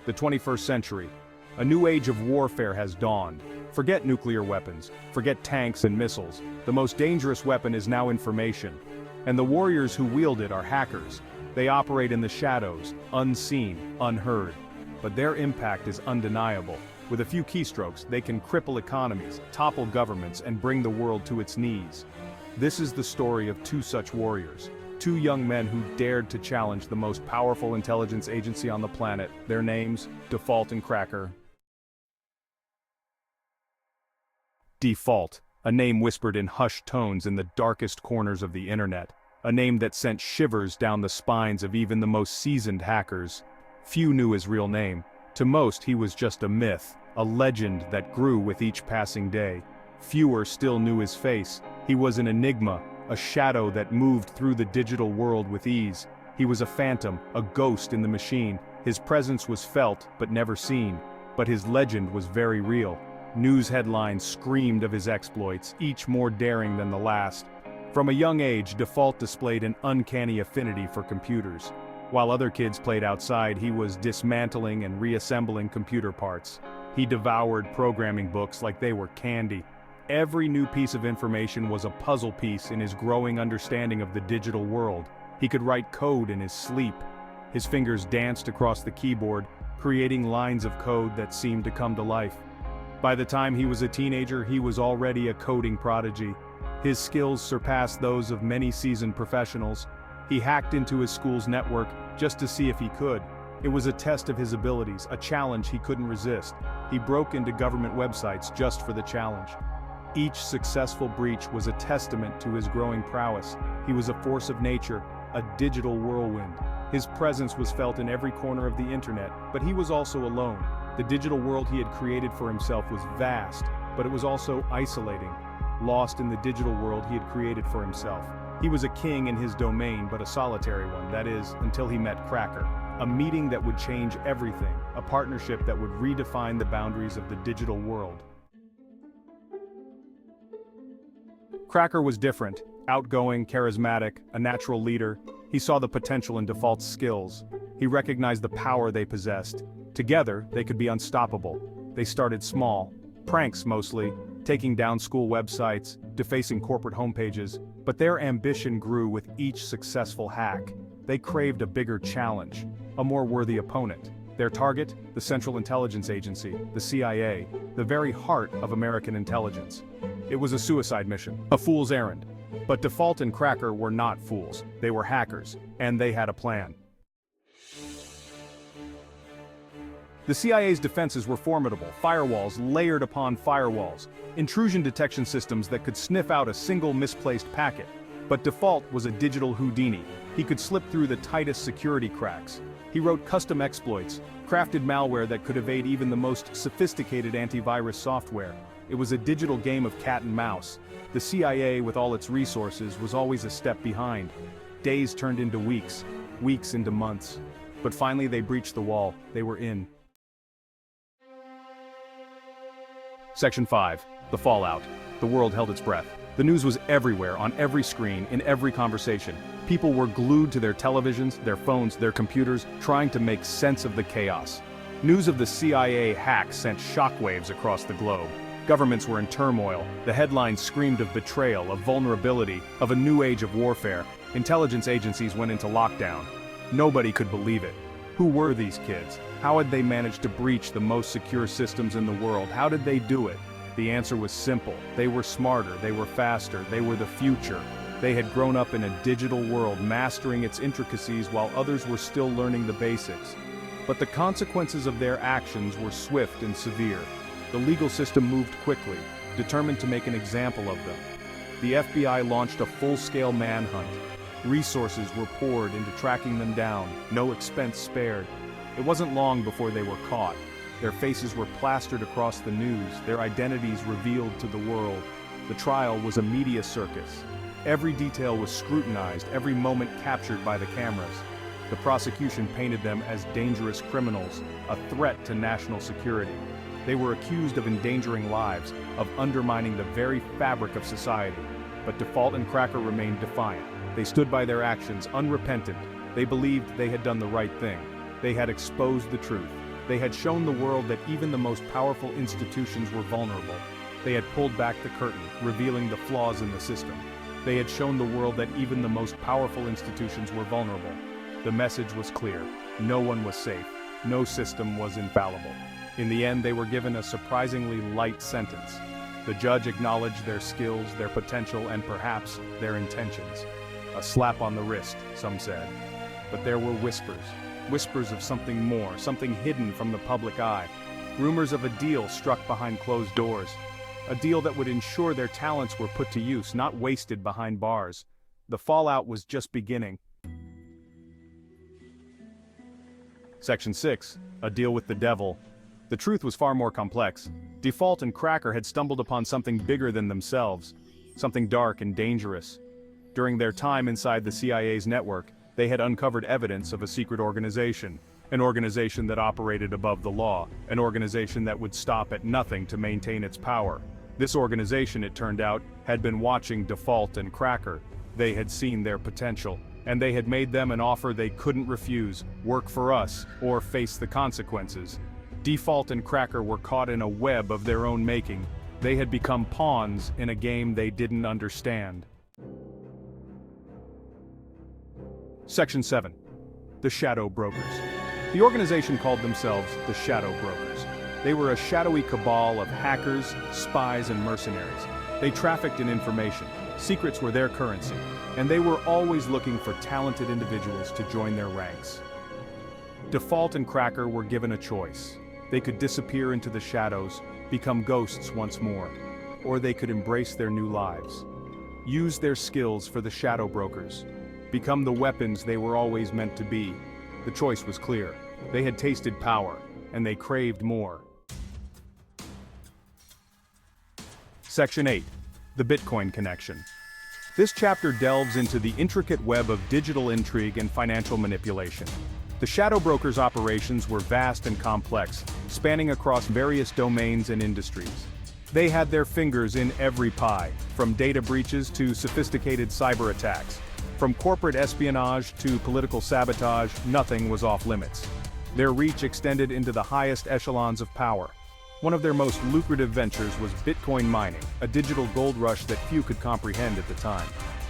the 21st century. A new age of warfare has dawned. Forget nuclear weapons, forget tanks and missiles. The most dangerous weapon is now information. And the warriors who wield it are hackers. They operate in the shadows, unseen, unheard. But their impact is undeniable. With a few keystrokes, they can cripple economies, topple governments, and bring the world to its knees. This is the story of two such warriors. Two young men who dared to challenge the most powerful intelligence agency on the planet. Their names, Default and Cracker. Default, a name whispered in hushed tones in the darkest corners of the internet. A name that sent shivers down the spines of even the most seasoned hackers. Few knew his real name. To most, he was just a myth, a legend that grew with each passing day. Fewer still knew his face. He was an enigma, a shadow that moved through the digital world with ease. He was a phantom, a ghost in the machine. His presence was felt, but never seen. But his legend was very real. News headlines screamed of his exploits, each more daring than the last. From a young age, Default displayed an uncanny affinity for computers. While other kids played outside, he was dismantling and reassembling computer parts. He devoured programming books like they were candy. Every new piece of information was a puzzle piece in his growing understanding of the digital world. He could write code in his sleep. His fingers danced across the keyboard, creating lines of code that seemed to come to life. By the time he was a teenager, he was already a coding prodigy. His skills surpassed those of many seasoned professionals. He hacked into his school's network just to see if he could. It was a test of his abilities, a challenge he couldn't resist. He broke into government websites just for the challenge. Each successful breach was a testament to his growing prowess. He was a force of nature, a digital whirlwind. His presence was felt in every corner of the internet, but he was also alone. The digital world he had created for himself was vast, but it was also isolating. Lost in the digital world he had created for himself. He was a king in his domain, but a solitary one, that is, until he met Cracker. A meeting that would change everything, a partnership that would redefine the boundaries of the digital world. Cracker was different, outgoing, charismatic, a natural leader. He saw the potential in Default's skills. He recognized the power they possessed. Together, they could be unstoppable. They started small, pranks mostly, taking down school websites, defacing corporate homepages, but their ambition grew with each successful hack. They craved a bigger challenge, a more worthy opponent. Their target, the Central Intelligence Agency, the CIA, the very heart of American intelligence. It was a suicide mission, a fool's errand. But Default and Cracker were not fools, they were hackers, and they had a plan. The CIA's defenses were formidable, firewalls layered upon firewalls, intrusion detection systems that could sniff out a single misplaced packet. But Default was a digital Houdini. He could slip through the tightest security cracks. He wrote custom exploits, crafted malware that could evade even the most sophisticated antivirus software. It was a digital game of cat and mouse. The CIA, with all its resources, was always a step behind. Days turned into weeks, weeks into months. But finally they breached the wall. They were in. Section 5. The fallout. The world held its breath. The news was everywhere, on every screen, in every conversation. People were glued to their televisions, their phones, their computers, trying to make sense of the chaos. News of the CIA hack sent shockwaves across the globe. Governments were in turmoil. The headlines screamed of betrayal, of vulnerability, of a new age of warfare. Intelligence agencies went into lockdown. Nobody could believe it. Who were these kids? How had they managed to breach the most secure systems in the world? How did they do it? The answer was simple. They were smarter, they were faster, they were the future. They had grown up in a digital world, mastering its intricacies while others were still learning the basics. But the consequences of their actions were swift and severe. The legal system moved quickly, determined to make an example of them. The FBI launched a full-scale manhunt. Resources were poured into tracking them down, no expense spared. It wasn't long before they were caught. Their faces were plastered across the news, their identities revealed to the world. The trial was a media circus. Every detail was scrutinized, every moment captured by the cameras. The prosecution painted them as dangerous criminals, a threat to national security. They were accused of endangering lives, of undermining the very fabric of society. But Default and Cracker remained defiant. They stood by their actions, unrepentant. They believed they had done the right thing. They had exposed the truth. They had shown the world that even the most powerful institutions were vulnerable. They had pulled back the curtain, revealing the flaws in the system. They had shown the world that even the most powerful institutions were vulnerable. The message was clear. No one was safe. No system was infallible. In the end, they were given a surprisingly light sentence. The judge acknowledged their skills, their potential, and perhaps their intentions. A slap on the wrist, some said. But there were whispers. Whispers of something more, something hidden from the public eye. Rumors of a deal struck behind closed doors. A deal that would ensure their talents were put to use, not wasted behind bars. The fallout was just beginning. Section 6. A deal with the devil. The truth was far more complex. Default and Cracker had stumbled upon something bigger than themselves. Something dark and dangerous. During their time inside the CIA's network, they had uncovered evidence of a secret organization. An organization that operated above the law. An organization that would stop at nothing to maintain its power. This organization, it turned out, had been watching Default and Cracker. They had seen their potential. And they had made them an offer they couldn't refuse: work for us, or face the consequences. Default and Cracker were caught in a web of their own making. They had become pawns in a game they didn't understand. Section 7. The Shadow Brokers. The organization called themselves the Shadow Brokers. They were a shadowy cabal of hackers, spies, and mercenaries. They trafficked in information. Secrets were their currency, and they were always looking for talented individuals to join their ranks. Default and Cracker were given a choice. They could disappear into the shadows, become ghosts once more, or they could embrace their new lives. Use their skills for the Shadow Brokers. Become the weapons they were always meant to be. The choice was clear. They had tasted power, and they craved more. Section 8. The Bitcoin Connection. This chapter delves into the intricate web of digital intrigue and financial manipulation. The Shadow Brokers' operations were vast and complex, spanning across various domains and industries. They had their fingers in every pie, from data breaches to sophisticated cyber attacks. From corporate espionage to political sabotage, nothing was off limits. Their reach extended into the highest echelons of power. One of their most lucrative ventures was Bitcoin mining, a digital gold rush that few could comprehend at the time.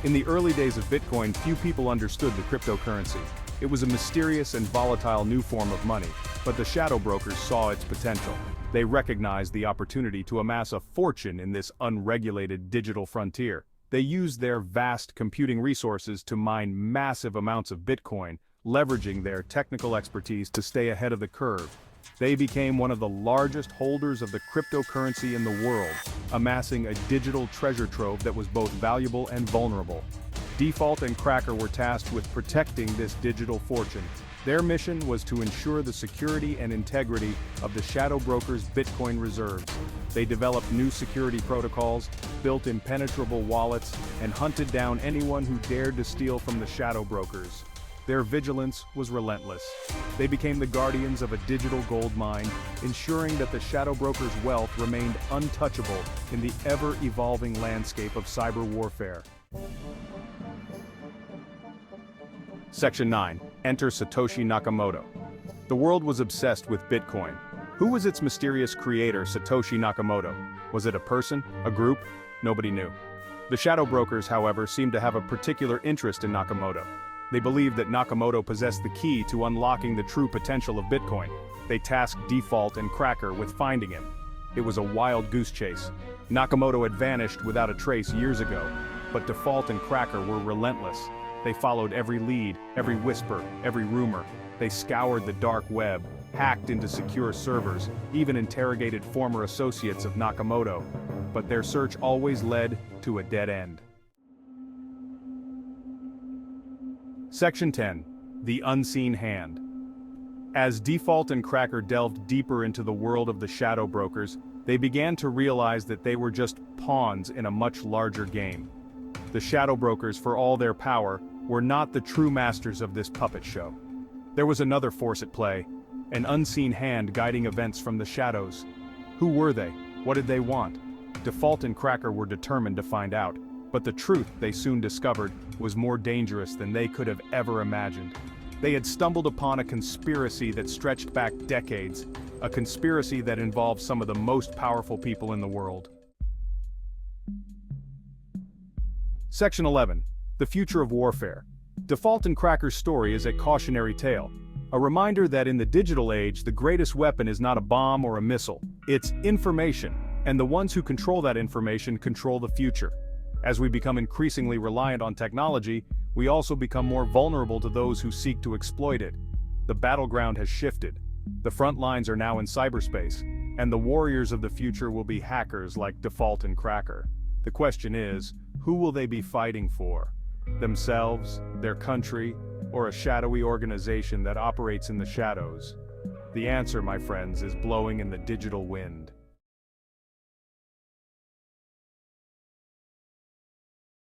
In the early days of Bitcoin, few people understood the cryptocurrency. It was a mysterious and volatile new form of money, but the Shadow Brokers saw its potential. They recognized the opportunity to amass a fortune in this unregulated digital frontier. They used their vast computing resources to mine massive amounts of Bitcoin, leveraging their technical expertise to stay ahead of the curve. They became one of the largest holders of the cryptocurrency in the world, amassing a digital treasure trove that was both valuable and vulnerable. Default and Cracker were tasked with protecting this digital fortune. Their mission was to ensure the security and integrity of the Shadow Brokers' Bitcoin reserves. They developed new security protocols, built impenetrable wallets, and hunted down anyone who dared to steal from the Shadow Brokers. Their vigilance was relentless. They became the guardians of a digital gold mine, ensuring that the Shadow Brokers' wealth remained untouchable in the ever-evolving landscape of cyber warfare. Section 9. Enter Satoshi Nakamoto. The world was obsessed with Bitcoin. Who was its mysterious creator, Satoshi Nakamoto? Was it a person? A group? Nobody knew. The Shadow Brokers, however, seemed to have a particular interest in Nakamoto. They believed that Nakamoto possessed the key to unlocking the true potential of Bitcoin. They tasked Default and Cracker with finding him. It was a wild goose chase. Nakamoto had vanished without a trace years ago, but Default and Cracker were relentless. They followed every lead, every whisper, every rumor. They scoured the dark web, hacked into secure servers, even interrogated former associates of Nakamoto. But their search always led to a dead end. Section 10. The Unseen Hand. As Default and Cracker delved deeper into the world of the Shadow Brokers, they began to realize that they were just pawns in a much larger game. The Shadow Brokers, for all their power, were not the true masters of this puppet show. There was another force at play, an unseen hand guiding events from the shadows. Who were they? What did they want? Default and Cracker were determined to find out, but the truth, they soon discovered, was more dangerous than they could have ever imagined. They had stumbled upon a conspiracy that stretched back decades, a conspiracy that involved some of the most powerful people in the world. Section 11. The Future of Warfare. Default and Cracker's story is a cautionary tale, a reminder that in the digital age the greatest weapon is not a bomb or a missile, it's information, and the ones who control that information control the future. As we become increasingly reliant on technology, we also become more vulnerable to those who seek to exploit it. The battleground has shifted. The front lines are now in cyberspace, and the warriors of the future will be hackers like Default and Cracker. The question is, who will they be fighting for? Themselves, their country, or a shadowy organization that operates in the shadows? The answer, my friends, is blowing in the digital wind.